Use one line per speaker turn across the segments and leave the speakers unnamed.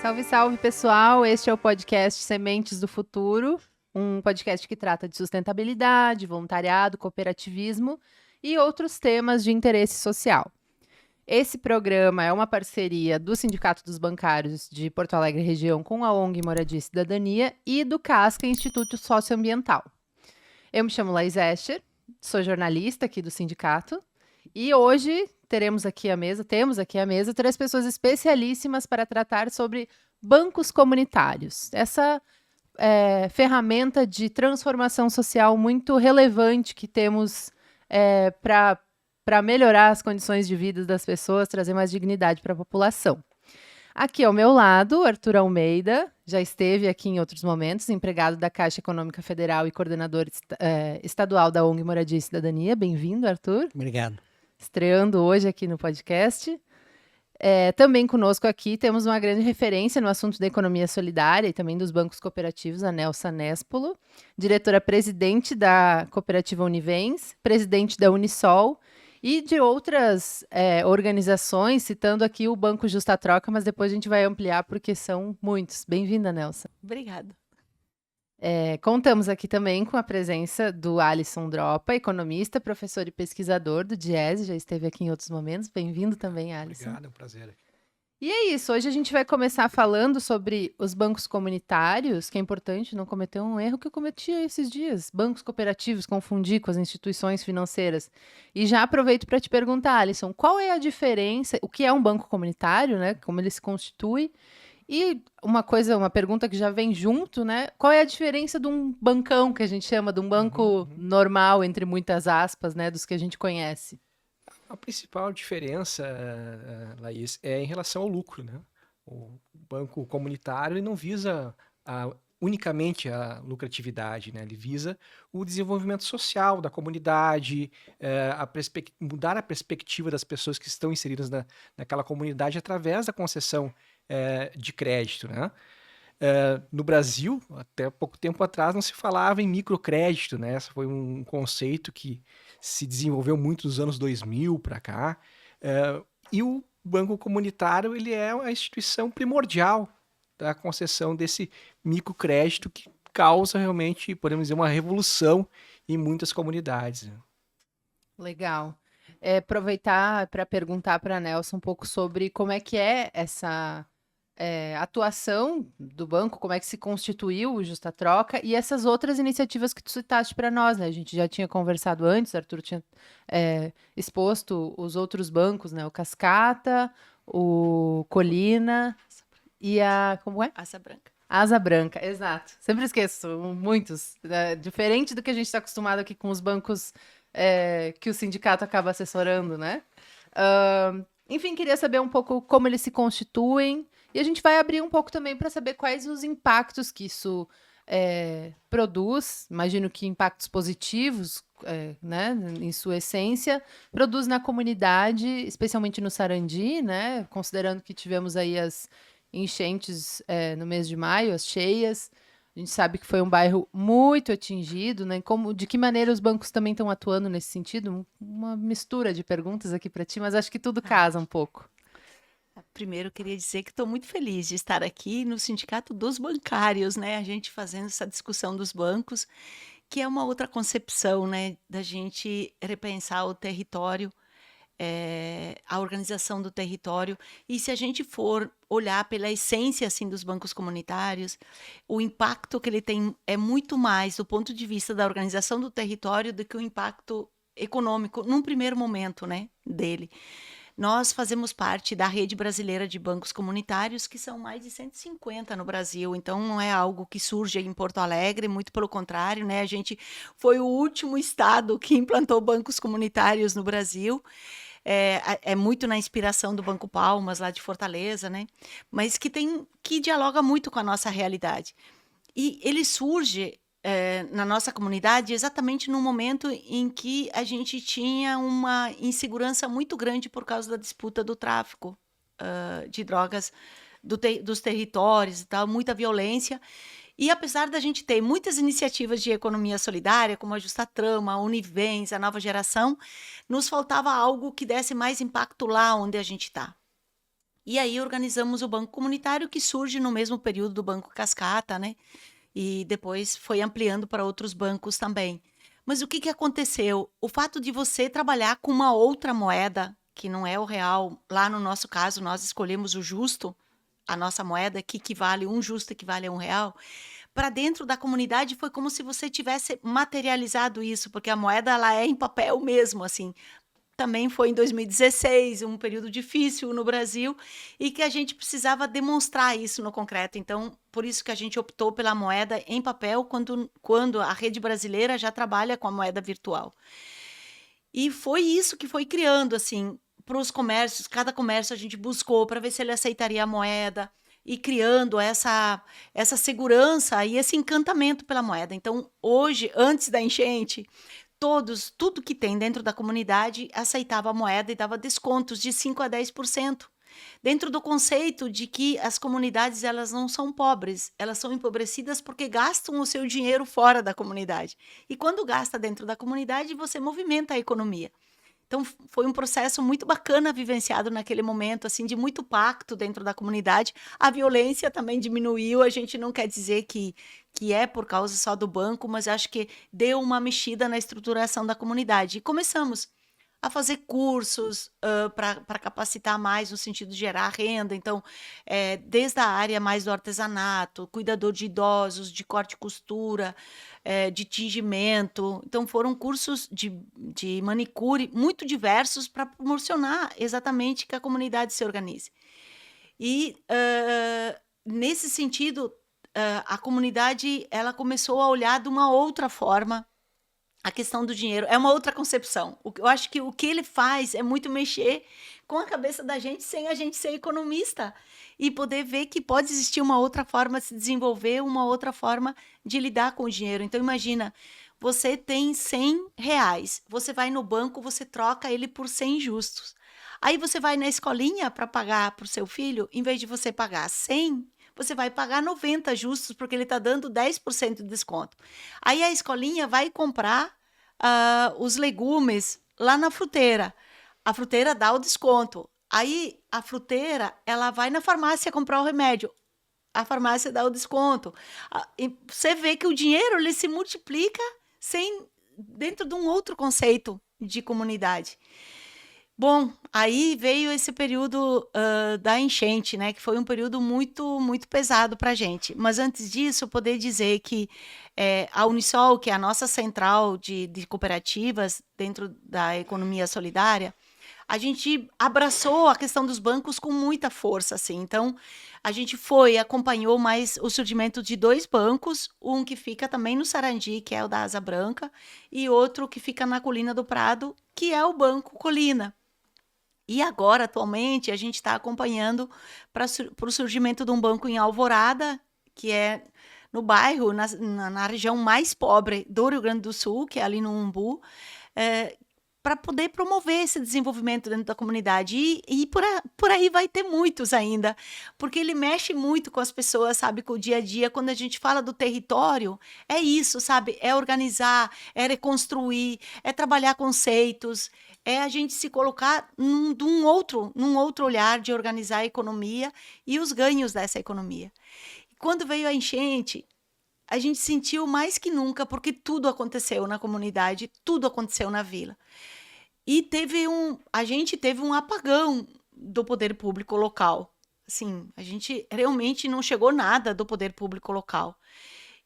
Salve, salve, pessoal! Este é o podcast Sementes do Futuro, um podcast que trata de sustentabilidade, voluntariado, cooperativismo e outros temas de interesse social. Esse programa é uma parceria do Sindicato dos Bancários de Porto Alegre Região com a ONG Moradia e Cidadania e do CASCA Instituto Socioambiental. Eu me chamo Laís Escher, sou jornalista aqui do sindicato e hoje temos aqui à mesa 3 pessoas especialíssimas para tratar sobre bancos comunitários. Essa ferramenta de transformação social muito relevante que temos para melhorar as condições de vida das pessoas, trazer mais dignidade para a população. Aqui ao meu lado, Arthur Almeida, já esteve aqui em outros momentos, empregado da Caixa Econômica Federal e coordenador estadual da ONG Moradia e Cidadania. Bem-vindo, Arthur.
Obrigado.
Estreando hoje aqui no podcast. Também conosco aqui temos uma grande referência no assunto da economia solidária e também dos bancos cooperativos, a Nelsa Nespolo, diretora-presidente da cooperativa Univens, presidente da Unisol e de outras organizações, citando aqui o Banco Justa Troca, mas depois a gente vai ampliar porque são muitos. Bem-vinda, Nelsa.
Obrigada.
Contamos aqui também com a presença do Alisson Dropa, economista, professor e pesquisador do DIESE, já esteve aqui em outros momentos. Bem-vindo também, Alisson.
Obrigado, é um prazer.
E é isso, hoje a gente vai começar falando sobre os bancos comunitários, que é importante não cometer um erro que eu cometi esses dias. Bancos cooperativos, confundir com as instituições financeiras. E já aproveito para te perguntar, Alisson, qual é a diferença, o que é um banco comunitário, né? Como ele se constitui? E uma pergunta que já vem junto, né? Qual é a diferença de um bancão, que a gente chama, de um banco normal, entre muitas aspas, né? Dos que a gente conhece?
A principal diferença, Laís, é em relação ao lucro, né? O banco comunitário ele não visa unicamente a lucratividade, né? Ele visa o desenvolvimento social da comunidade, mudar a perspectiva das pessoas que estão inseridas naquela comunidade através da concessão de crédito, né? No Brasil, até pouco tempo atrás, não se falava em microcrédito, né? Esse foi um conceito que se desenvolveu muito nos anos 2000 para cá. E o Banco Comunitário ele é a instituição primordial da concessão desse microcrédito que causa realmente, podemos dizer, uma revolução em muitas comunidades. Né?
Legal. Aproveitar para perguntar para a Nelson um pouco sobre como é que é essa atuação do banco, como é que se constituiu o Justa Troca e essas outras iniciativas que tu citaste para nós, né? A gente já tinha conversado antes, Arthur tinha exposto os outros bancos, né? O Cascata, o Colina e como é?
Asa Branca.
Asa Branca, exato. Sempre esqueço, muitos. Diferente do que a gente está acostumado aqui com os bancos que o sindicato acaba assessorando, né? Enfim, queria saber um pouco como eles se constituem. E a gente vai abrir um pouco também para saber quais os impactos que isso produz. Imagino que impactos positivos, né, em sua essência, produz na comunidade, especialmente no Sarandi, né, considerando que tivemos aí as enchentes no mês de maio, as cheias. A gente sabe que foi um bairro muito atingido, né? De que maneira os bancos também estão atuando nesse sentido? Uma mistura de perguntas aqui para ti, mas acho que tudo casa um pouco.
Primeiro, eu queria dizer que estou muito feliz de estar aqui no Sindicato dos Bancários, né? A gente fazendo essa discussão dos bancos, que é uma outra concepção, né? Da gente repensar o território, a organização do território. E se a gente for olhar pela essência assim, dos bancos comunitários, o impacto que ele tem é muito mais do ponto de vista da organização do território do que o impacto econômico, num primeiro momento, né, dele. Nós fazemos parte da rede brasileira de bancos comunitários, que são mais de 150 no Brasil, então não é algo que surge em Porto Alegre, muito pelo contrário, né? A gente foi o último estado que implantou bancos comunitários no Brasil, muito na inspiração do Banco Palmas, lá de Fortaleza, né? Mas que dialoga muito com a nossa realidade. E ele surge na nossa comunidade exatamente no momento em que a gente tinha uma insegurança muito grande por causa da disputa do tráfico de drogas dos territórios e tal, muita violência. E apesar da gente ter muitas iniciativas de economia solidária, como a Justa Trama, a Univens, a Nova Geração, nos faltava algo que desse mais impacto lá onde a gente está. E aí organizamos o Banco Comunitário, que surge no mesmo período do Banco Cascata, né? E depois foi ampliando para outros bancos também. Mas o que que aconteceu? O fato de você trabalhar com uma outra moeda, que não é o real, lá no nosso caso, nós escolhemos o justo, a nossa moeda, que equivale, um justo equivale a R$ 1, para dentro da comunidade foi como se você tivesse materializado isso, porque a moeda ela é em papel mesmo, assim. Também foi em 2016, um período difícil no Brasil, e que a gente precisava demonstrar isso no concreto. Então, por isso que a gente optou pela moeda em papel, quando a rede brasileira já trabalha com a moeda virtual. E foi isso que foi criando, assim, para os comércios, cada comércio a gente buscou para ver se ele aceitaria a moeda, e criando essa segurança e esse encantamento pela moeda. Então, hoje, antes da enchente, tudo que tem dentro da comunidade aceitava a moeda e dava descontos de 5 a 10%. Dentro do conceito de que as comunidades elas não são pobres, elas são empobrecidas porque gastam o seu dinheiro fora da comunidade. E quando gasta dentro da comunidade, você movimenta a economia. Então foi um processo muito bacana vivenciado naquele momento, assim, de muito pacto dentro da comunidade. A violência também diminuiu, a gente não quer dizer que é por causa só do banco, mas acho que deu uma mexida na estruturação da comunidade. E começamos a fazer cursos para capacitar mais no sentido de gerar renda. Então, desde a área mais do artesanato, cuidador de idosos, de corte e costura, de tingimento. Então, foram cursos de manicure muito diversos para promocionar exatamente que a comunidade se organize. E, nesse sentido, a comunidade ela começou a olhar de uma outra forma a questão do dinheiro. É uma outra concepção. Eu acho que o que ele faz é muito mexer com a cabeça da gente sem a gente ser economista e poder ver que pode existir uma outra forma de se desenvolver, uma outra forma de lidar com o dinheiro. Então, imagina, você tem R$ 100, você vai no banco, você troca ele por 100 justos. Aí você vai na escolinha para pagar para o seu filho, em vez de você pagar 100, você vai pagar 90 justos, porque ele está dando 10% de desconto. Aí a escolinha vai comprar os legumes lá na fruteira. A fruteira dá o desconto. Aí a fruteira, ela vai na farmácia comprar o remédio. A farmácia dá o desconto. E você vê que o dinheiro ele se multiplica dentro de um outro conceito de comunidade. Bom, aí veio esse período da enchente, né? Que foi um período muito, muito pesado para a gente. Mas antes disso, poder dizer que a Unisol, que é a nossa central de cooperativas dentro da economia solidária, a gente abraçou a questão dos bancos com muita força, assim. Então, a gente acompanhou mais o surgimento de 2 bancos, um que fica também no Sarandi, que é o da Asa Branca, e outro que fica na Colina do Prado, que é o Banco Colina. E agora, atualmente, a gente está acompanhando para o surgimento de um banco em Alvorada, que é no bairro, na região mais pobre do Rio Grande do Sul, que é ali no Umbu, para poder promover esse desenvolvimento dentro da comunidade. E por aí vai ter muitos ainda, porque ele mexe muito com as pessoas, sabe, com o dia a dia. Quando a gente fala do território, é isso, sabe? É organizar, é reconstruir, é trabalhar conceitos, é a gente se colocar num outro olhar de organizar a economia e os ganhos dessa economia. Quando veio a enchente, a gente sentiu mais que nunca, porque tudo aconteceu na comunidade, tudo aconteceu na vila. E a gente teve um apagão do poder público local. Assim, a gente realmente não chegou nada do poder público local.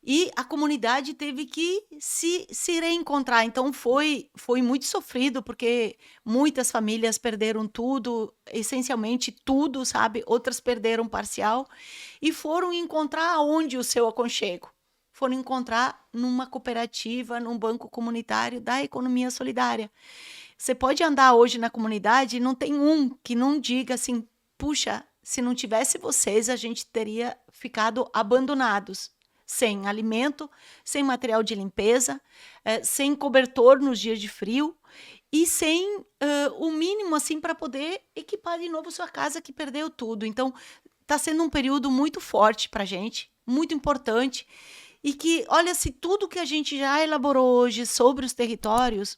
E a comunidade teve que se reencontrar. Então, foi muito sofrido, porque muitas famílias perderam tudo, essencialmente tudo, sabe? Outras perderam parcial. E foram encontrar onde o seu aconchego? Foram encontrar numa cooperativa, num banco comunitário da economia solidária. Você pode andar hoje na comunidade e não tem um que não diga assim, puxa, se não tivesse vocês, a gente teria ficado abandonados. Sem alimento, sem material de limpeza, sem cobertor nos dias de frio e sem o mínimo assim para poder equipar de novo sua casa que perdeu tudo. Então, está sendo um período muito forte para a gente, muito importante, e que, olha, se tudo que a gente já elaborou hoje sobre os territórios,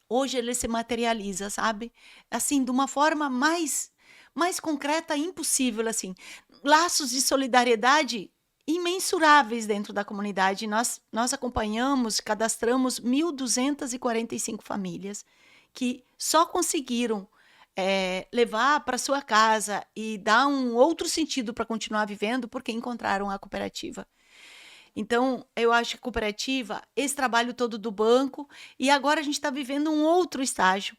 hoje ele se materializa, sabe? Assim, de uma forma mais mais concreta impossível, assim. Laços de solidariedade imensuráveis dentro da comunidade. Nós acompanhamos, cadastramos 1.245 famílias que só conseguiram levar para sua casa e dar um outro sentido para continuar vivendo porque encontraram a cooperativa. Então, eu acho que cooperativa, esse trabalho todo do banco, e agora a gente está vivendo um outro estágio,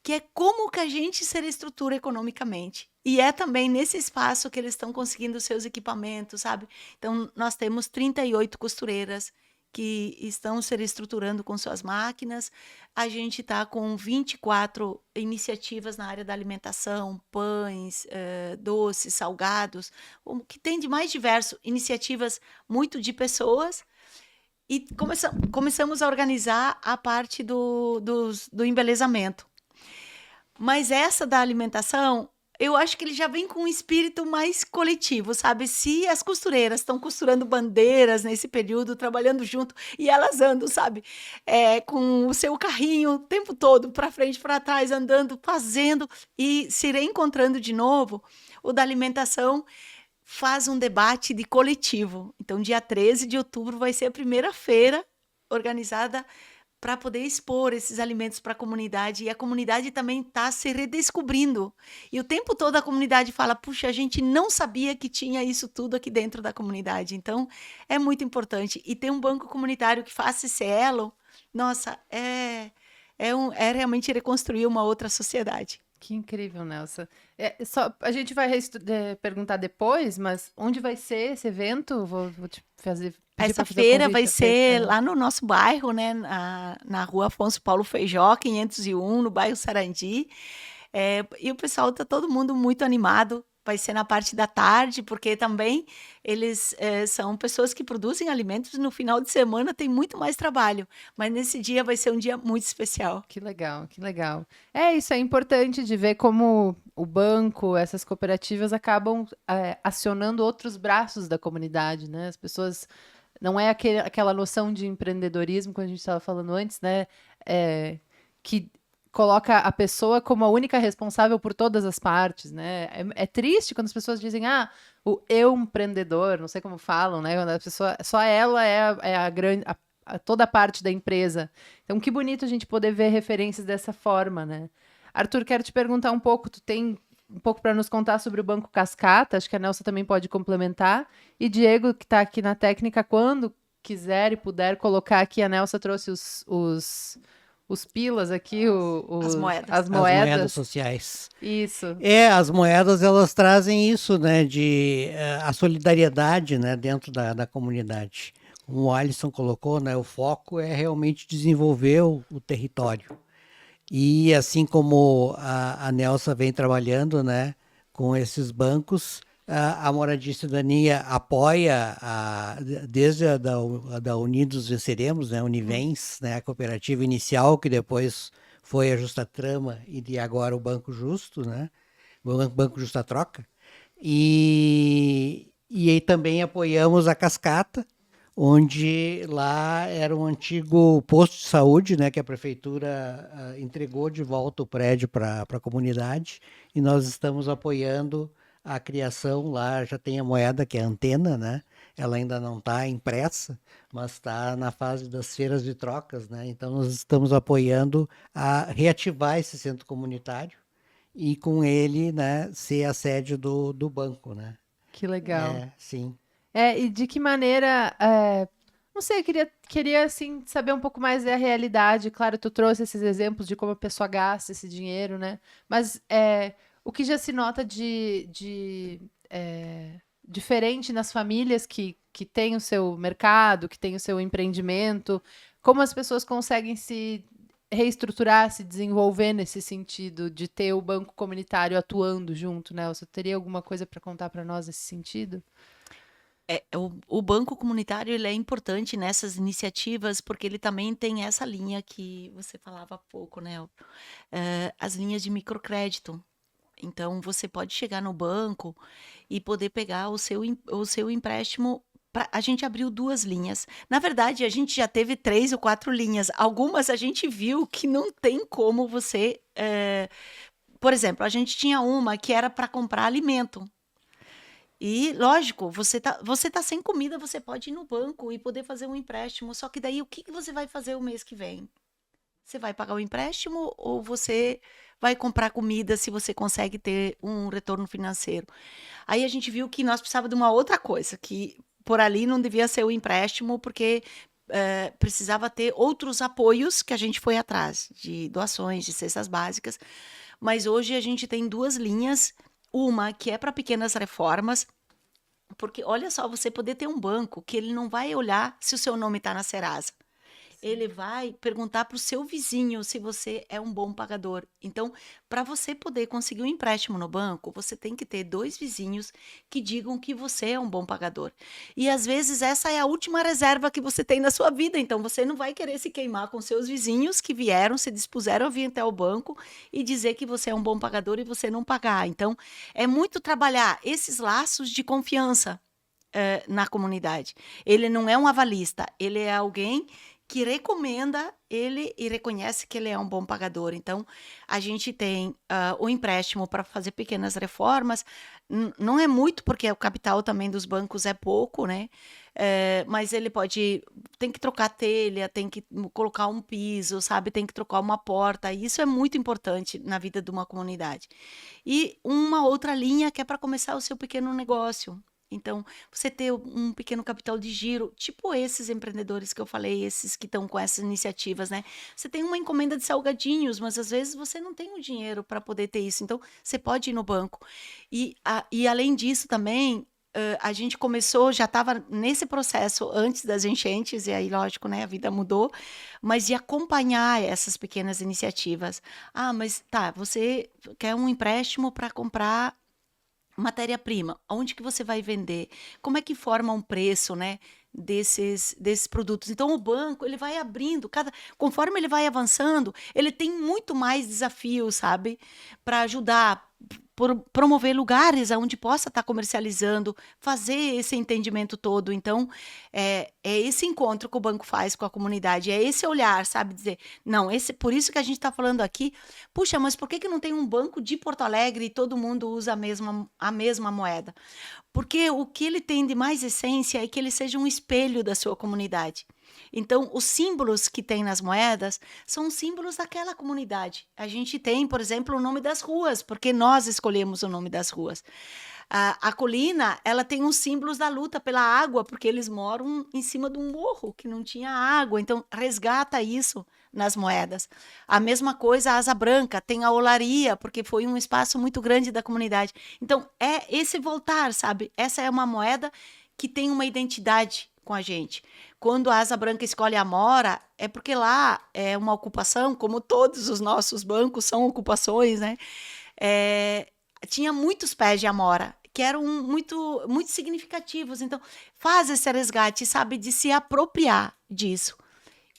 que é como que a gente se reestrutura economicamente. E é também nesse espaço que eles estão conseguindo seus equipamentos, sabe? Então, nós temos 38 costureiras que estão se reestruturando com suas máquinas. A gente está com 24 iniciativas na área da alimentação, pães, doces, salgados, o que tem de mais diverso, iniciativas muito de pessoas. E começamos a organizar a parte do embelezamento. Mas essa da alimentação, eu acho que ele já vem com um espírito mais coletivo, sabe? Se as costureiras estão costurando bandeiras nesse período, trabalhando junto, e elas andam, sabe? Com o seu carrinho o tempo todo, para frente, para trás, andando, fazendo e se reencontrando de novo, o da alimentação faz um debate de coletivo. Então, dia 13 de outubro vai ser a primeira feira organizada para poder expor esses alimentos para a comunidade, e a comunidade também está se redescobrindo. E o tempo todo a comunidade fala, puxa, a gente não sabia que tinha isso tudo aqui dentro da comunidade. Então, é muito importante. E ter um banco comunitário que faça esse elo, nossa, é realmente reconstruir uma outra sociedade.
Que incrível, Nelsa. A gente vai perguntar depois, mas onde vai ser esse evento? Vou te pedir
Essa
pra fazer o
feira
convite
vai
à
ser
feira.
lá no nosso bairro, né? Na rua Afonso Paulo Feijó, 501, no bairro Sarandi. E o pessoal está todo mundo muito animado. Vai ser na parte da tarde, porque também eles são pessoas que produzem alimentos e no final de semana tem muito mais trabalho. Mas nesse dia vai ser um dia muito especial.
Que legal, que legal. Isso é importante de ver como o banco, essas cooperativas acabam acionando outros braços da comunidade, né? As pessoas... Não é aquela noção de empreendedorismo, como a gente estava falando antes, né? Que coloca a pessoa como a única responsável por todas as partes, né? É triste quando as pessoas dizem, o eu empreendedor, não sei como falam, né? Quando a pessoa, só ela é a grande, toda a parte da empresa. Então, que bonito a gente poder ver referências dessa forma, né? Arthur, quero te perguntar um pouco, tu tem um pouco para nos contar sobre o Banco Cascata, acho que a Nelsa também pode complementar, e Diego, que está aqui na técnica, quando quiser e puder colocar aqui, a Nelsa trouxe os pilas aqui,
As moedas.
as
As moedas sociais.
Isso.
As moedas, elas trazem isso, né, a solidariedade, né, dentro da comunidade. Como o Alisson colocou, né, o foco é realmente desenvolver o território. E assim como a Nelsa vem trabalhando, né, com esses bancos, a Moradia e Cidadania apoia, desde a da Unidos Venceremos, né, Univens, né, a cooperativa inicial, que depois foi a Justa Trama e agora o Banco Justo, né, o Banco Justa Troca. E aí também apoiamos a Cascata, onde lá era um antigo posto de saúde, né, que a prefeitura entregou de volta o prédio para a comunidade, e nós estamos apoiando a criação lá. Já tem a moeda, que é a antena, né? Ela ainda não está impressa, mas está na fase das feiras de trocas, né? Então nós estamos apoiando a reativar esse centro comunitário e com ele, né, ser a sede do banco, né?
Que legal.
Sim.
E de que maneira, não sei, eu queria assim, saber um pouco mais da realidade. Claro, tu trouxe esses exemplos de como a pessoa gasta esse dinheiro, né? Mas o que já se nota de diferente nas famílias que têm o seu mercado, que têm o seu empreendimento, como as pessoas conseguem se reestruturar, se desenvolver nesse sentido de ter o banco comunitário atuando junto, né? Você teria alguma coisa para contar para nós nesse sentido?
O banco comunitário, ele é importante nessas iniciativas porque ele também tem essa linha que você falava há pouco, né? As linhas de microcrédito. Então, você pode chegar no banco e poder pegar o seu empréstimo. A gente abriu 2 linhas. Na verdade, a gente já teve 3 ou 4 linhas. Algumas a gente viu que não tem como você por exemplo, a gente tinha uma que era para comprar alimento. E, lógico, você tá sem comida, você pode ir no banco e poder fazer um empréstimo. Só que daí, o que que você vai fazer o mês que vem? Você vai pagar o empréstimo ou você vai comprar comida se você consegue ter um retorno financeiro? Aí a gente viu que nós precisávamos de uma outra coisa, que por ali não devia ser o empréstimo, porque precisava ter outros apoios que a gente foi atrás, de doações, de cestas básicas. Mas hoje a gente tem duas linhas, uma que é para pequenas reformas, porque olha só, você poder ter um banco que ele não vai olhar se o seu nome está na Serasa. Ele vai perguntar para o seu vizinho se você é um bom pagador. Então, para você poder conseguir um empréstimo no banco, você tem que ter 2 vizinhos que digam que você é um bom pagador. E às vezes essa é a última reserva que você tem na sua vida. Então, você não vai querer se queimar com seus vizinhos que vieram, se dispuseram a vir até o banco e dizer que você é um bom pagador e você não pagar. Então, é muito trabalhar esses laços de confiança na comunidade. Ele não é um avalista, ele é alguém que recomenda ele e reconhece que ele é um bom pagador. Então, a gente tem o empréstimo para fazer pequenas reformas. Não é muito, porque o capital também dos bancos é pouco, né? Mas ele tem que trocar telha, tem que colocar um piso, sabe? Tem que trocar uma porta. E isso é muito importante na vida de uma comunidade. E uma outra linha que é para começar o seu pequeno negócio. Então, você ter um pequeno capital de giro, tipo esses empreendedores que eu falei, esses que estão com essas iniciativas, né? Você tem uma encomenda de salgadinhos, mas às vezes você não tem o dinheiro para poder ter isso. Então, você pode ir no banco. E além disso também, a gente começou, já estava nesse processo antes das enchentes, e aí, lógico, né, a vida mudou, mas de acompanhar essas pequenas iniciativas. Ah, mas tá, você quer um empréstimo para comprar matéria-prima, onde que você vai vender? Como é que forma um preço, né, desses produtos? Então, o banco, ele vai abrindo, conforme ele vai avançando, ele tem muito mais desafios, sabe, para ajudar, promover lugares onde possa estar comercializando, fazer esse entendimento todo. Então, é esse encontro que o banco faz com a comunidade, é esse olhar, sabe, dizer, não, por isso que a gente está falando aqui, puxa, mas por que não tem um banco de Porto Alegre e todo mundo usa a mesma moeda? Porque o que ele tem de mais essência é que ele seja um espelho da sua comunidade. Então, os símbolos que tem nas moedas são símbolos daquela comunidade. A gente tem, por exemplo, o nome das ruas, porque nós escolhemos o nome das ruas. A colina, ela tem os símbolos da luta pela água, porque eles moram em cima de um morro que não tinha água. Então, resgata isso nas moedas. A mesma coisa, a Asa Branca, tem a olaria, porque foi um espaço muito grande da comunidade. Então, é esse voltar, sabe? Essa é uma moeda que tem uma identidade com a gente. Quando a Asa Branca escolhe a Amora, é porque lá é uma ocupação, como todos os nossos bancos são ocupações, né? Tinha muitos pés de Amora, que eram muito, muito significativos. Então, faz esse resgate, sabe, de se apropriar disso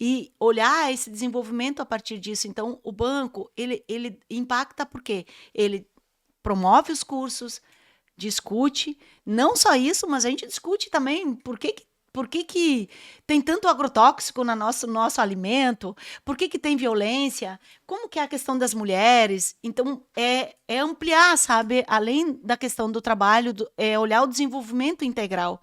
e olhar esse desenvolvimento a partir disso. Então, o banco, ele impacta porque ele promove os cursos, discute, não só isso, mas a gente discute também por que tem tanto agrotóxico no nosso alimento, por que tem violência, como que é a questão das mulheres. Então, é ampliar, sabe, além da questão do trabalho, é olhar o desenvolvimento integral.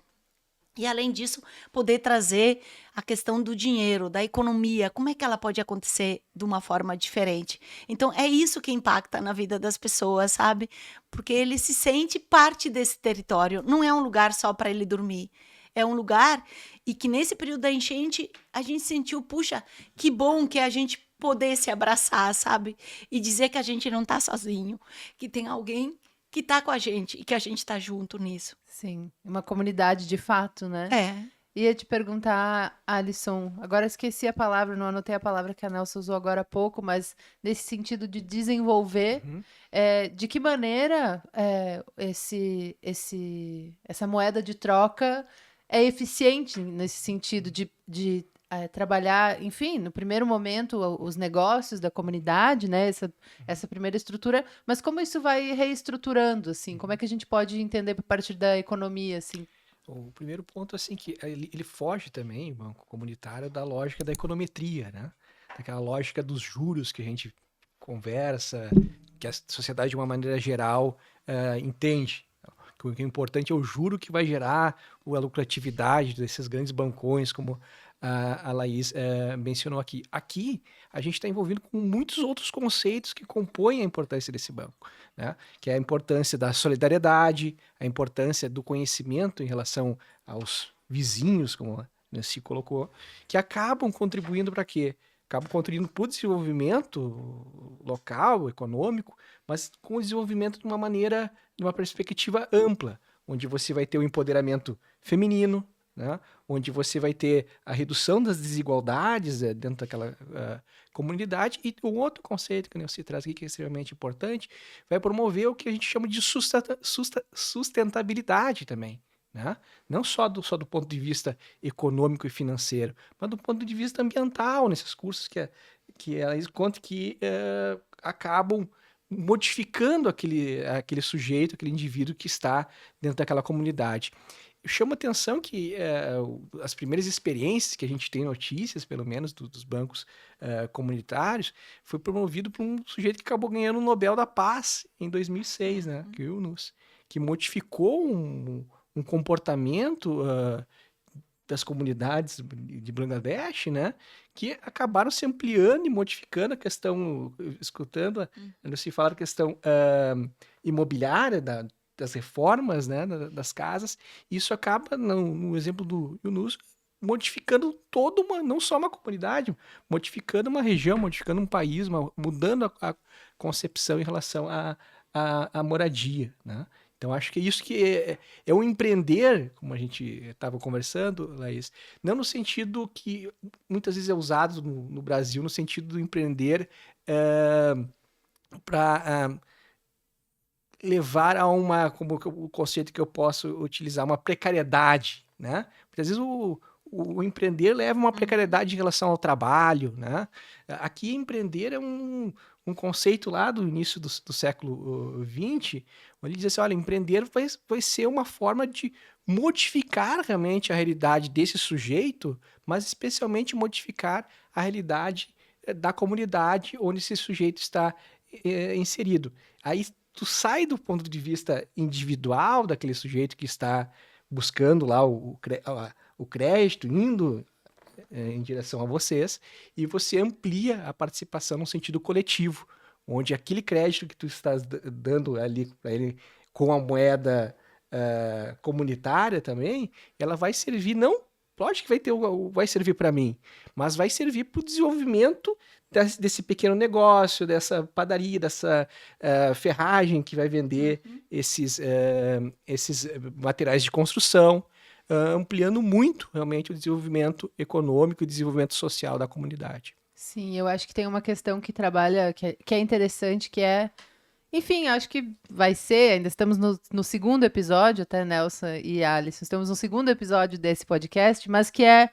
E, além disso, poder trazer a questão do dinheiro, da economia, como é que ela pode acontecer de uma forma diferente. Então, é isso que impacta na vida das pessoas, sabe? Porque ele se sente parte desse território. Não é um lugar só para ele dormir. É um lugar e que, nesse período da enchente, a gente sentiu, puxa, que bom que a gente poder se abraçar, sabe? E dizer que a gente não está sozinho, que tem alguém que está com a gente e que a gente está junto nisso.
Sim, uma comunidade de fato, né? Ia te perguntar, Alisson, agora esqueci a palavra, não anotei a palavra que a Nelson usou agora há pouco, mas nesse sentido de desenvolver, de que maneira essa moeda de troca é eficiente nesse sentido de trabalhar, enfim, no primeiro momento, os negócios da comunidade, né? Essa primeira estrutura, mas como isso vai reestruturando, assim? Como é que a gente pode entender a partir da economia, assim?
O primeiro ponto, assim, que ele foge também, o banco comunitário, da lógica da econometria, né? Daquela lógica dos juros que a gente conversa, que a sociedade, de uma maneira geral, entende. Que o importante é o juro que vai gerar a lucratividade desses grandes bancões, como a Laís mencionou aqui. Aqui, a gente está envolvido com muitos outros conceitos que compõem a importância desse banco, né? Que é a importância da solidariedade, a importância do conhecimento em relação aos vizinhos, como a Nancy colocou, que acabam contribuindo para quê? Acabam contribuindo para o desenvolvimento local, econômico, mas com o desenvolvimento de uma perspectiva ampla, onde você vai ter o empoderamento feminino, né? Onde você vai ter a redução das desigualdades dentro daquela comunidade. E um outro conceito que a Nelcy traz aqui, que é extremamente importante, vai promover o que a gente chama de sustentabilidade também. Né? Não só do ponto de vista econômico e financeiro, mas do ponto de vista ambiental, nesses cursos que elas contam que acabam modificando aquele sujeito, aquele indivíduo que está dentro daquela comunidade. Chama atenção que as primeiras experiências que a gente tem notícias, pelo menos, dos bancos comunitários, foi promovido por um sujeito que acabou ganhando o Nobel da Paz em 2006, né? Que o Yunus, que modificou um comportamento das comunidades de Bangladesh, né, que acabaram se ampliando e modificando a questão, escutando, se fala a questão imobiliária, das reformas, né, das casas. Isso acaba, no exemplo do Yunus, modificando não só uma comunidade, modificando uma região, modificando um país, mudando a concepção em relação à moradia, né? Então, acho que isso que é o empreender, como a gente estava conversando, Laís, não no sentido que muitas vezes é usado no Brasil, no sentido do empreender para levar a como o conceito que eu posso utilizar, uma precariedade, né? Porque às vezes o empreender leva uma precariedade em relação ao trabalho, né? Aqui, empreender é um conceito lá do início do século XX, onde ele diz assim, olha, empreender vai ser uma forma de modificar realmente a realidade desse sujeito, mas especialmente modificar a realidade da comunidade onde esse sujeito está inserido. Aí tu sai do ponto de vista individual daquele sujeito que está buscando lá o crédito, indo em direção a vocês, e você amplia a participação no sentido coletivo, onde aquele crédito que tu estás dando ali para ele com a moeda comunitária também, ela vai servir, não, lógico que vai servir para mim, mas vai servir para o desenvolvimento desse pequeno negócio, dessa padaria, dessa ferragem que vai vender esses materiais de construção, ampliando muito realmente o desenvolvimento econômico e o desenvolvimento social da comunidade.
Sim, eu acho que tem uma questão que trabalha, que é interessante, que é... Enfim, acho que vai ser, ainda estamos no segundo episódio, até Nelson e Alisson, estamos no segundo episódio desse podcast, mas que é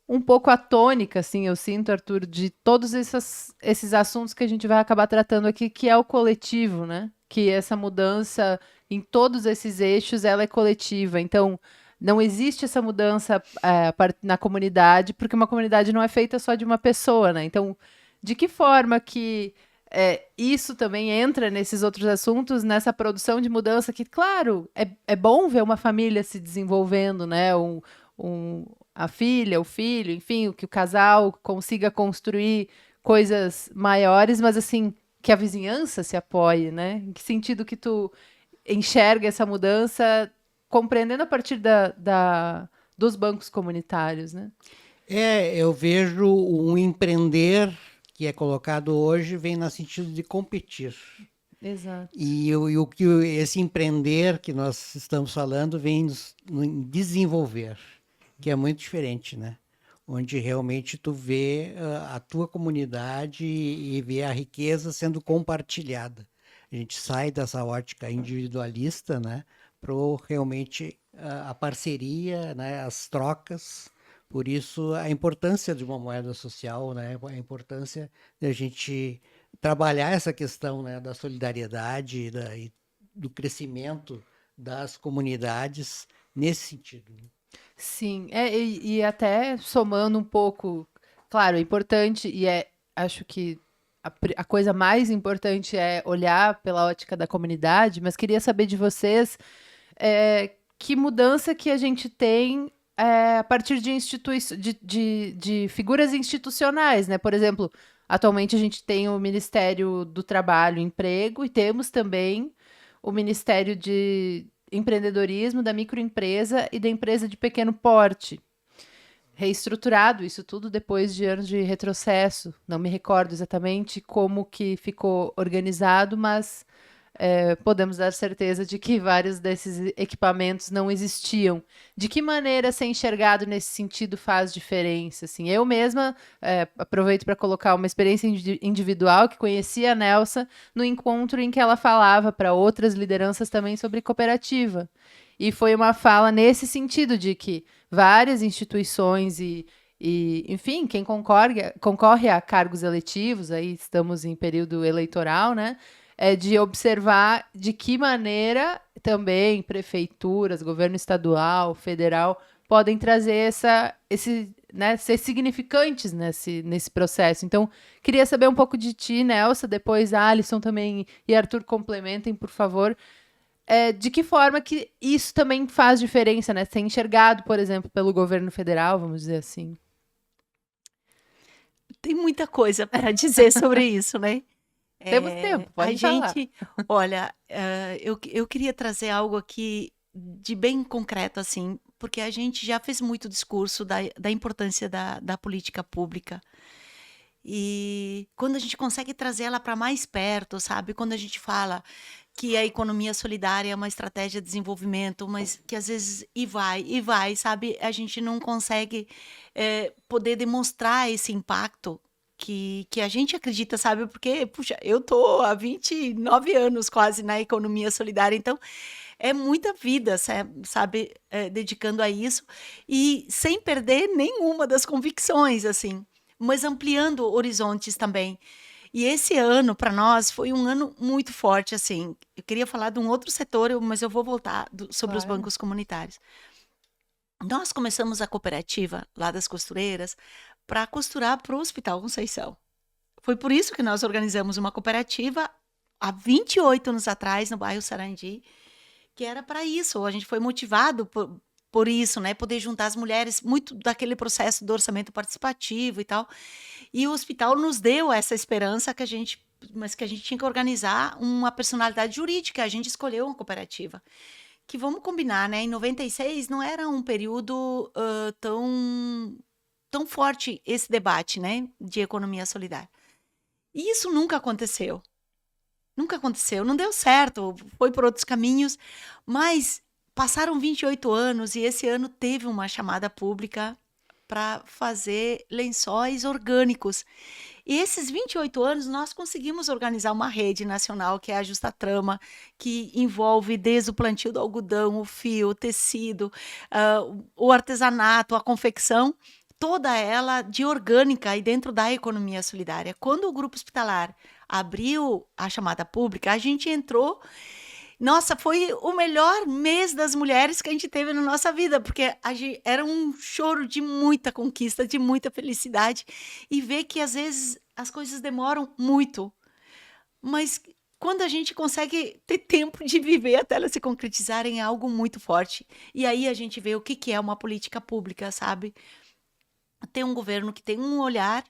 um pouco a tônica, assim, eu sinto, Arthur, de todos esses assuntos que a gente vai acabar tratando aqui, que é o coletivo, né? Que essa mudança em todos esses eixos, ela é coletiva. Então, não existe essa mudança na comunidade, porque uma comunidade não é feita só de uma pessoa, né? Então, de que forma que isso também entra nesses outros assuntos, nessa produção de mudança que, claro, é bom ver uma família se desenvolvendo, né? A filha, o filho, enfim, que o casal consiga construir coisas maiores, mas assim, que a vizinhança se apoie, né? Em que sentido que tu enxerga essa mudança, compreendendo a partir dos bancos comunitários, né?
Eu vejo um empreender que é colocado hoje vem no sentido de competir.
Exato.
E o que esse empreender que nós estamos falando vem em desenvolver, que é muito diferente, né? Onde realmente tu vê a tua comunidade e vê a riqueza sendo compartilhada. A gente sai dessa ótica individualista, né? Para realmente a parceria, né? As trocas. Por isso, a importância de uma moeda social, né? A importância de a gente trabalhar essa questão, né? Da solidariedade e do crescimento das comunidades nesse sentido, né?
Sim, e até somando um pouco, claro, é importante, acho que a coisa mais importante é olhar pela ótica da comunidade, mas queria saber de vocês que mudança que a gente tem a partir de figuras institucionais, né? Por exemplo, atualmente a gente tem o Ministério do Trabalho e Emprego e temos também o Ministério de Empreendedorismo, da microempresa e da empresa de pequeno porte. Reestruturado, isso tudo depois de anos de retrocesso. Não me recordo exatamente como que ficou organizado, mas podemos dar certeza de que vários desses equipamentos não existiam. De que maneira ser enxergado nesse sentido faz diferença? Assim, eu mesma aproveito para colocar uma experiência individual que conheci a Nelsa no encontro em que ela falava para outras lideranças também sobre cooperativa. E foi uma fala nesse sentido de que várias instituições enfim, quem concorre a cargos eletivos, aí estamos em período eleitoral, né? De observar de que maneira também prefeituras, governo estadual, federal, podem trazer ser significantes nesse processo. Então, queria saber um pouco de ti, Nelsa, depois a Alisson também e Arthur complementem, por favor. De que forma que isso também faz diferença, né? Ser enxergado, por exemplo, pelo governo federal, vamos dizer assim.
Tem muita coisa para dizer sobre isso, né?
Temos tempo, pode falar.
Olha, eu queria trazer algo aqui de bem concreto, assim, porque a gente já fez muito discurso da importância da política pública. E quando a gente consegue trazer ela para mais perto, sabe? Quando a gente fala que a economia solidária é uma estratégia de desenvolvimento, mas que às vezes e vai, sabe? A gente não consegue poder demonstrar esse impacto que a gente acredita, sabe? Porque, puxa, eu tô há 29 anos quase na economia solidária, então é muita vida, sabe? Dedicando a isso e sem perder nenhuma das convicções, assim, mas ampliando horizontes também. E esse ano, para nós, foi um ano muito forte, assim. Eu queria falar de um outro setor, mas eu vou voltar sobre os bancos comunitários. Nós começamos a cooperativa lá das costureiras para costurar para o Hospital Conceição. Foi por isso que nós organizamos uma cooperativa há 28 anos atrás, no bairro Sarandi, que era para isso. A gente foi motivado por isso, né? Poder juntar as mulheres, muito daquele processo do orçamento participativo e tal. E o hospital nos deu essa esperança mas que a gente tinha que organizar uma personalidade jurídica. A gente escolheu uma cooperativa. Que vamos combinar, né? Em 96 não era um período tão forte esse debate, né? De economia solidária. E isso nunca aconteceu. Nunca aconteceu. Não deu certo. Foi por outros caminhos. Mas passaram 28 anos e esse ano teve uma chamada pública para fazer lençóis orgânicos. E esses 28 anos nós conseguimos organizar uma rede nacional que é a Justa Trama, que envolve desde o plantio do algodão, o fio, o tecido, o artesanato, a confecção, toda ela de orgânica e dentro da economia solidária. Quando o grupo hospitalar abriu a chamada pública, a gente entrou. Nossa, foi o melhor mês das mulheres que a gente teve na nossa vida, porque era um choro de muita conquista, de muita felicidade, e ver que às vezes as coisas demoram muito, mas quando a gente consegue ter tempo de viver até elas se concretizarem, é algo muito forte. E aí a gente vê o que é uma política pública, sabe? Tem um governo que tem um olhar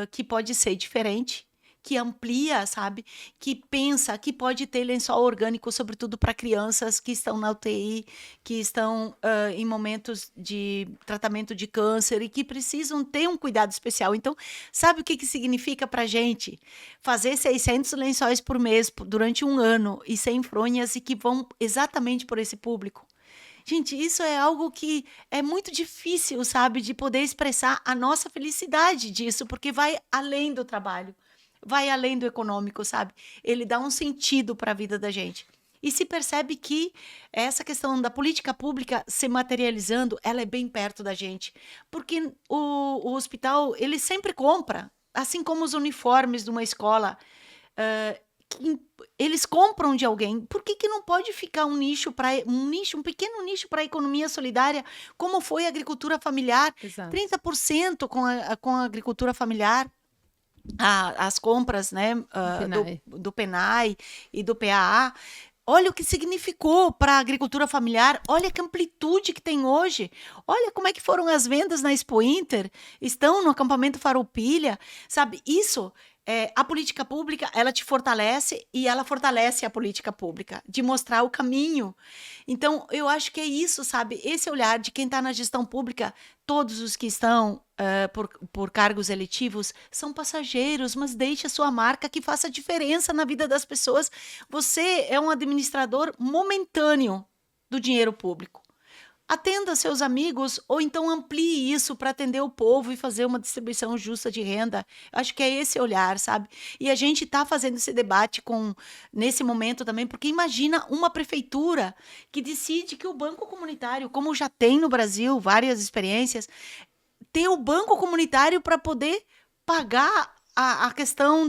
que pode ser diferente, que amplia, sabe? Que pensa que pode ter lençol orgânico, sobretudo para crianças que estão na UTI, que estão em momentos de tratamento de câncer e que precisam ter um cuidado especial. Então, sabe o que significa para a gente fazer 600 lençóis por mês durante um ano e sem fronhas e que vão exatamente por esse público? Gente, isso é algo que é muito difícil, sabe? De poder expressar a nossa felicidade disso, porque vai além do trabalho. Vai além do econômico, sabe? Ele dá um sentido para a vida da gente. E se percebe que essa questão da política pública se materializando, ela é bem perto da gente. Porque o hospital, ele sempre compra, assim como os uniformes de uma escola, eles compram de alguém. Por que não pode ficar um pequeno nicho para a economia solidária, como foi a agricultura familiar?
Exato.
30% com a agricultura familiar. as compras, né,
PNAE.
do PNAE e do PAA. Olha o que significou para a agricultura familiar, olha que amplitude que tem hoje, olha como é que foram as vendas na Expo Inter, estão no acampamento Farroupilha, sabe? Isso, a política pública, ela te fortalece e ela fortalece a política pública, de mostrar o caminho. Então, eu acho que é isso, sabe? Esse olhar de quem está na gestão pública, todos os que estão por cargos eletivos são passageiros, mas deixe a sua marca que faça diferença na vida das pessoas. Você é um administrador momentâneo do dinheiro público. Atenda seus amigos ou então amplie isso para atender o povo e fazer uma distribuição justa de renda. Eu acho que é esse olhar, sabe? E a gente está fazendo esse debate nesse momento também, porque imagina uma prefeitura que decide que o banco comunitário, como já tem no Brasil várias experiências, ter o banco comunitário para poder pagar a questão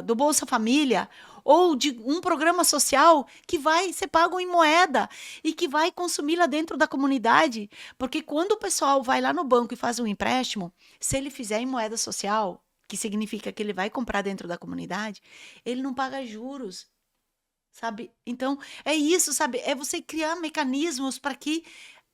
do Bolsa Família ou de um programa social que vai ser pago em moeda e que vai consumir lá dentro da comunidade. Porque quando o pessoal vai lá no banco e faz um empréstimo, se ele fizer em moeda social, que significa que ele vai comprar dentro da comunidade, ele não paga juros, sabe? Então, é isso, sabe? É você criar mecanismos para que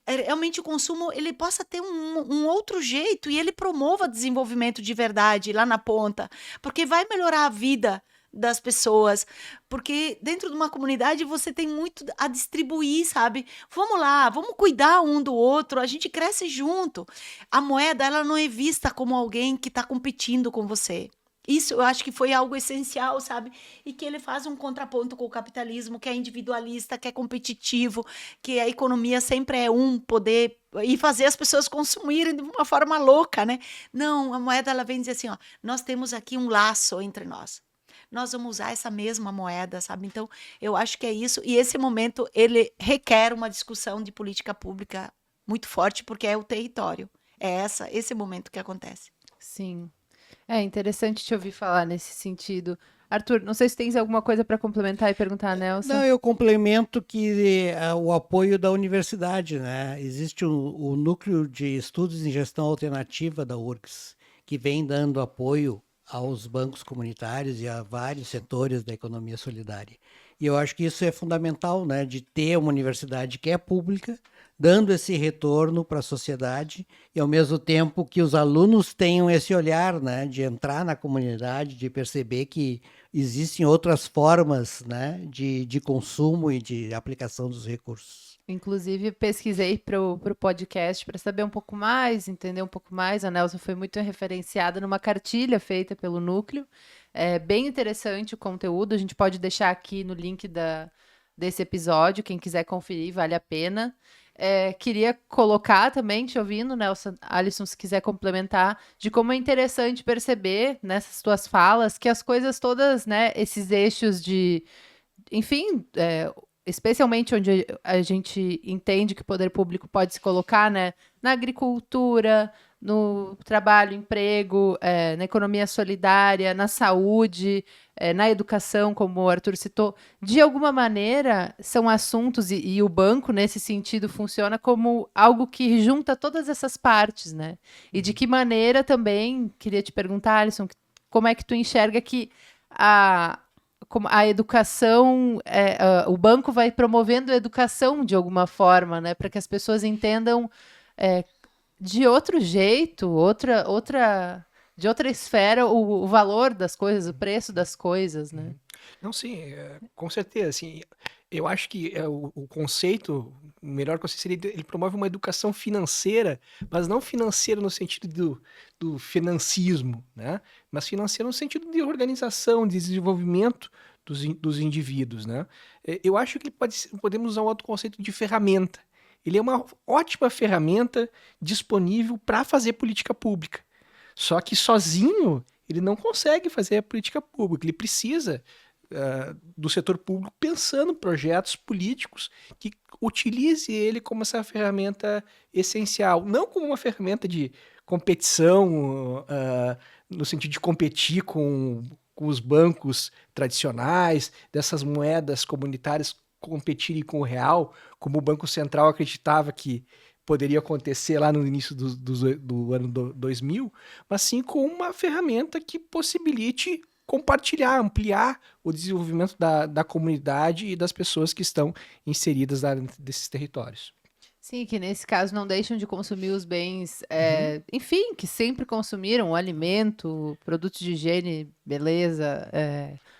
realmente o consumo ele possa ter um outro jeito e ele promova desenvolvimento de verdade lá na ponta, porque vai melhorar a vida das pessoas, porque dentro de uma comunidade você tem muito a distribuir, sabe? Vamos lá, vamos cuidar um do outro, a gente cresce junto. A moeda, ela não é vista como alguém que está competindo com você. Isso eu acho que foi algo essencial, sabe? E que ele faz um contraponto com o capitalismo, que é individualista, que é competitivo, que a economia sempre é poder e fazer as pessoas consumirem de uma forma louca, né? Não, a moeda ela vem dizer assim, ó, nós temos aqui um laço entre nós. Nós vamos usar essa mesma moeda, sabe? Então, eu acho que é isso. E esse momento, ele requer uma discussão de política pública muito forte, porque é o território. É esse momento que acontece.
Sim. É interessante te ouvir falar nesse sentido. Arthur, não sei se tens alguma coisa para complementar e perguntar a Nelson.
Não, eu complemento que o apoio da universidade, né? Existe o Núcleo de Estudos em Gestão Alternativa da URGS, que vem dando apoio aos bancos comunitários e a vários setores da economia solidária. E eu acho que isso é fundamental, né? De ter uma universidade que é pública, dando esse retorno para a sociedade e, ao mesmo tempo, que os alunos tenham esse olhar, né? De entrar na comunidade, de perceber que existem outras formas, né? De consumo e de aplicação dos recursos.
Inclusive, pesquisei para o podcast para saber um pouco mais, entender um pouco mais. A Nelson foi muito referenciada numa cartilha feita pelo Núcleo. É bem interessante o conteúdo. A gente pode deixar aqui no link desse episódio. Quem quiser conferir, vale a pena. Queria colocar também, te ouvindo, Nelson, Alisson, se quiser complementar, de como é interessante perceber nessas tuas falas que as coisas todas, né, esses eixos de, enfim, especialmente onde a gente entende que o poder público pode se colocar, né, na agricultura, no trabalho, emprego, na economia solidária, na saúde, na educação, como o Arthur citou, de alguma maneira são assuntos, e o banco, nesse sentido, funciona como algo que junta todas essas partes, né? E de que maneira também, queria te perguntar, Alisson, como é que tu enxerga que como a educação, o banco vai promovendo a educação de alguma forma, né, para que as pessoas entendam de outro jeito, de outra esfera, o valor das coisas, o preço das coisas, né?
Não, sim, com certeza. Assim, eu acho que o conceito, o melhor conceito seria, ele promove uma educação financeira, mas não financeira no sentido do financismo, né? Mas financeira no sentido de organização, de desenvolvimento dos indivíduos, né? Eu acho que podemos usar um outro conceito de ferramenta. Ele é uma ótima ferramenta disponível para fazer política pública. Só que sozinho ele não consegue fazer a política pública. Ele precisa do setor público pensando em projetos políticos que utilize ele como essa ferramenta essencial. Não como uma ferramenta de competição, no sentido de competir com os bancos tradicionais, dessas moedas comunitárias competirem com o real, como o Banco Central acreditava que poderia acontecer lá no início do ano 2000, mas sim com uma ferramenta que possibilite compartilhar, ampliar o desenvolvimento da comunidade e das pessoas que estão inseridas desses territórios.
Sim, que nesse caso não deixam de consumir os bens, enfim, que sempre consumiram o alimento, produtos de higiene, beleza,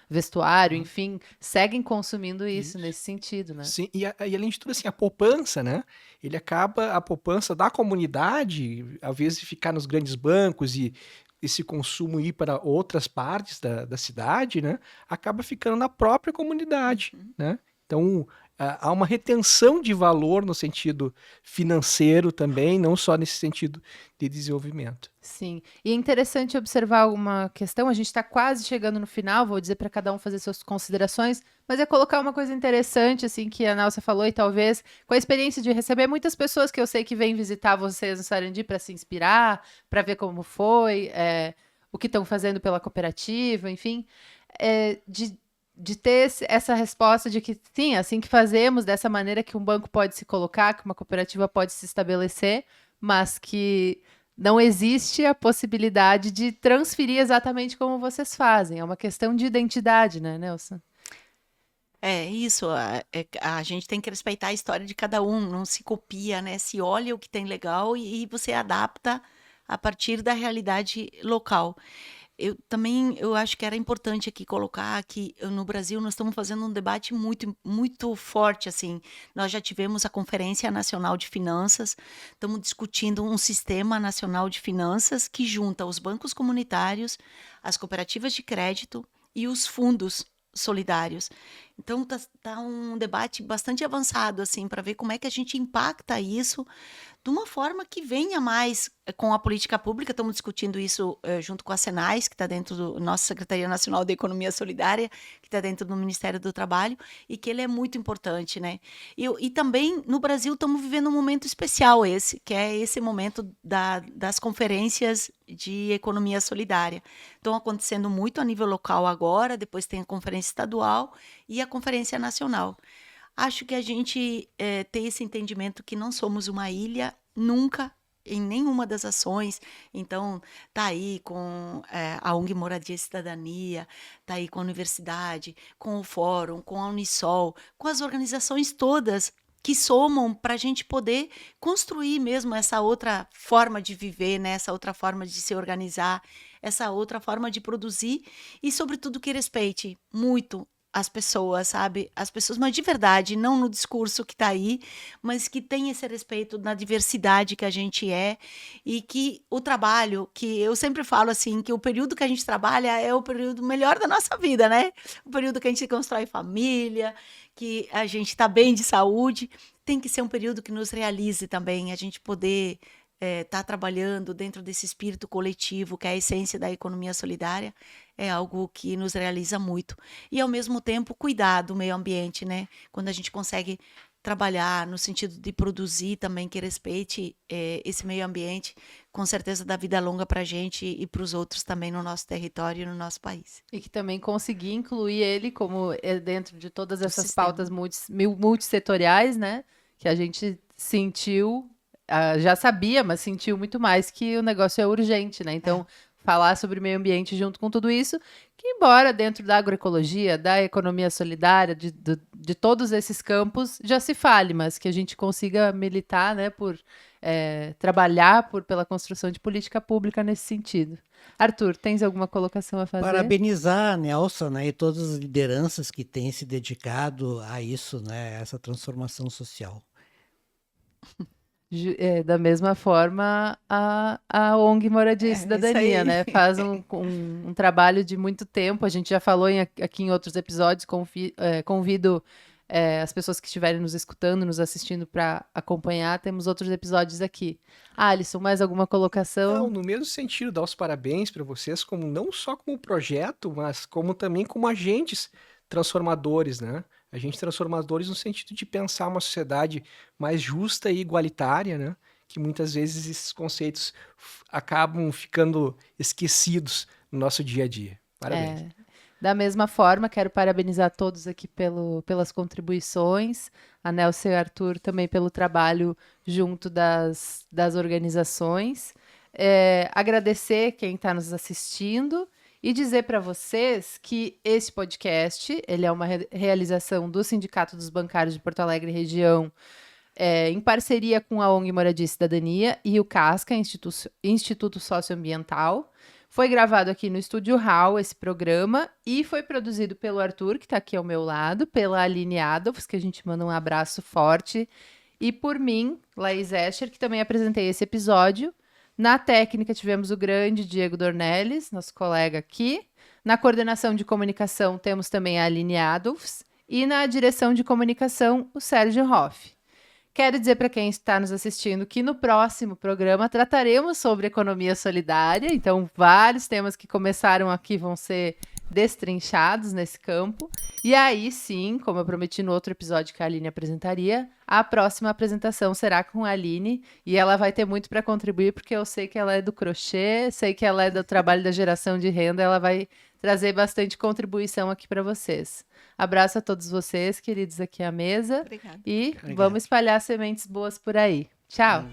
vestuário, enfim, seguem consumindo isso nesse sentido, né?
Sim, e além de tudo, assim, a poupança, né? A poupança da comunidade, ao invés de ficar nos grandes bancos e esse consumo ir para outras partes da cidade, né? Acaba ficando na própria comunidade, né? Então, há uma retenção de valor no sentido financeiro também, não só nesse sentido de desenvolvimento.
Sim, e é interessante observar uma questão, a gente está quase chegando no final, vou dizer para cada um fazer suas considerações, mas é colocar uma coisa interessante, assim, que a Nalsa falou, e talvez com a experiência de receber muitas pessoas que eu sei que vêm visitar vocês no Sarandi para se inspirar, para ver como foi, o que estão fazendo pela cooperativa, enfim, de ter essa resposta de que, sim, assim que fazemos, dessa maneira que um banco pode se colocar, que uma cooperativa pode se estabelecer, mas que não existe a possibilidade de transferir exatamente como vocês fazem. É uma questão de identidade, né, Nelson?
É isso, a gente tem que respeitar a história de cada um, não se copia, né? Se olha o que tem legal e você adapta a partir da realidade local. Eu acho que era importante aqui colocar que no Brasil nós estamos fazendo um debate muito, muito forte, assim. Nós já tivemos a Conferência Nacional de Finanças, estamos discutindo um sistema nacional de finanças que junta os bancos comunitários, as cooperativas de crédito e os fundos solidários. Então tá um debate bastante avançado, assim, para ver como é que a gente impacta isso de uma forma que venha mais com a política pública. Estamos discutindo isso junto com a Senais, que está dentro da nossa Secretaria Nacional de Economia Solidária, que está dentro do Ministério do Trabalho, e que ele é muito importante, né? E também no Brasil estamos vivendo um momento especial que é esse momento das conferências de economia solidária. Estão acontecendo muito a nível local agora, depois tem a conferência estadual e a conferência nacional. Acho que a gente tem esse entendimento que não somos uma ilha, nunca, em nenhuma das ações. Então, tá aí com a ONG Moradia e Cidadania, tá aí com a universidade, com o Fórum, com a Unisol, com as organizações todas que somam para a gente poder construir mesmo essa outra forma de viver, né? Essa outra forma de se organizar, essa outra forma de produzir e, sobretudo, que respeite muito as pessoas, sabe? As pessoas, mas de verdade, não no discurso que está aí, mas que tem esse respeito na diversidade que a gente é e que o trabalho, que eu sempre falo assim, que o período que a gente trabalha é o período melhor da nossa vida, né? O período que a gente constrói família, que a gente está bem de saúde, tem que ser um período que nos realize também, a gente poder tá trabalhando dentro desse espírito coletivo, que é a essência da economia solidária, é algo que nos realiza muito. E, ao mesmo tempo, cuidar do meio ambiente, né? Quando a gente consegue trabalhar no sentido de produzir também, que respeite esse meio ambiente, com certeza dá vida longa para a gente e para os outros também no nosso território e no nosso país.
E que também conseguir incluir ele como dentro de todas essas
sistema.
pautas multissetoriais, né? Que a gente sentiu, já sabia, mas sentiu muito mais que o negócio é urgente, né? Então, falar sobre meio ambiente junto com tudo isso, que embora dentro da agroecologia, da economia solidária, de todos esses campos, já se fale, mas que a gente consiga militar, né, trabalhar pela construção de política pública nesse sentido. Arthur, tens alguma colocação a fazer?
Parabenizar a Nelson, né, e todas as lideranças que têm se dedicado a isso, né, a essa transformação social.
Da mesma forma, a ONG Moradia e Cidadania, né? Faz um trabalho de muito tempo. A gente já falou aqui em outros episódios. Convido as pessoas que estiverem nos escutando, nos assistindo para acompanhar. Temos outros episódios aqui. Alisson, mais alguma colocação?
Não, no mesmo sentido, dar os parabéns para vocês, como não só como projeto, mas como também como agentes transformadores, né? Agentes transformadores no sentido de pensar uma sociedade mais justa e igualitária, né? Que muitas vezes esses conceitos acabam ficando esquecidos no nosso dia a dia. Parabéns.
Da mesma forma, quero parabenizar todos aqui pelas contribuições, a Nelson e o Arthur também pelo trabalho junto das organizações. Agradecer quem está nos assistindo e dizer para vocês que esse podcast ele é uma realização do Sindicato dos Bancários de Porto Alegre Região, em parceria com a ONG Moradia e Cidadania e o CASCA, Instituto Socioambiental. Foi gravado aqui no Estúdio Hall esse programa e foi produzido pelo Arthur, que está aqui ao meu lado, pela Aline Adolfs, que a gente manda um abraço forte, e por mim, Laís Escher, que também apresentei esse episódio. Na técnica tivemos o grande Diego Dornelles, nosso colega aqui. Na coordenação de comunicação temos também a Aline Adolfs e na direção de comunicação o Sérgio Hoff. Quero dizer para quem está nos assistindo que no próximo programa trataremos sobre economia solidária, então vários temas que começaram aqui vão ser destrinchados nesse campo. E aí sim, como eu prometi no outro episódio que a Aline apresentaria, a próxima apresentação será com a Aline e ela vai ter muito para contribuir, porque eu sei que ela é do crochê, sei que ela é do trabalho da geração de renda, ela vai trazer bastante contribuição aqui para vocês. Abraço a todos vocês, queridos aqui à mesa.
Obrigada.
E
Obrigado.
vamos espalhar sementes boas por aí. Tchau!